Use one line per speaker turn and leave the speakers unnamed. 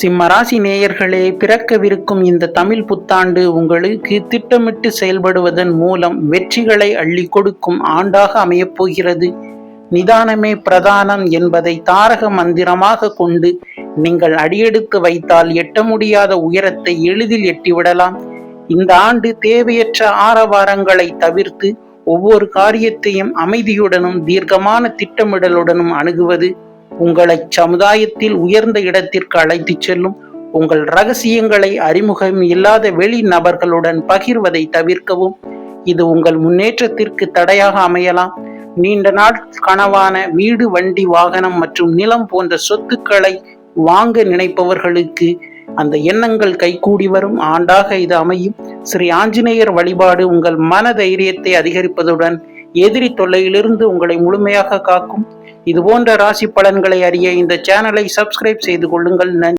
சிம்மராசி நேயர்களே, பிறக்கவிருக்கும் இந்த தமிழ் புத்தாண்டு உங்களுக்கு திட்டமிட்டு செயல்படுவதன் மூலம் வெற்றிகளை அள்ளி கொடுக்கும் ஆண்டாக அமையப் போகிறது. நிதானமே பிரதானம் என்பதை தாரக மந்திரமாக கொண்டு நீங்கள் அடியெடுத்து வைத்தால் எட்ட முடியாத உயரத்தை எளிதில் எட்டிவிடலாம். இந்த ஆண்டு தேவையற்ற ஆரவாரங்களை தவிர்த்து ஒவ்வொரு காரியத்தையும் அமைதியுடனும் தீர்க்கமான திட்டமிடலுடனும் அணுகுவது உங்களை சமுதாயத்தில் உயர்ந்த இடத்திற்கு அழைத்துச் செல்லும். உங்கள் ரகசியங்களை அறிமுகம் இல்லாத வெளி நபர்களுடன் பகிர்வதை தவிர்க்கவும். இது உங்கள் முன்னேற்றத்திற்கு தடையாக அமையலாம். நீண்ட நாள் கனவான வீடு, வண்டி, வாகனம் மற்றும் நிலம் போன்ற சொத்துக்களை வாங்க நினைப்பவர்களுக்கு அந்த எண்ணங்கள் கைகூடி வரும் ஆண்டாக இது அமையும். ஸ்ரீ ஆஞ்சநேயர் வழிபாடு உங்கள் மன தைரியத்தை அதிகரிப்பதுடன் எதிரி தொல்லையிலிருந்து உங்களை முழுமையாக காக்கும். இதுபோன்ற ராசி பலன்களை அறிய இந்த சேனலை சப்ஸ்கிரைப் செய்து கொள்ளுங்கள். நன்றி.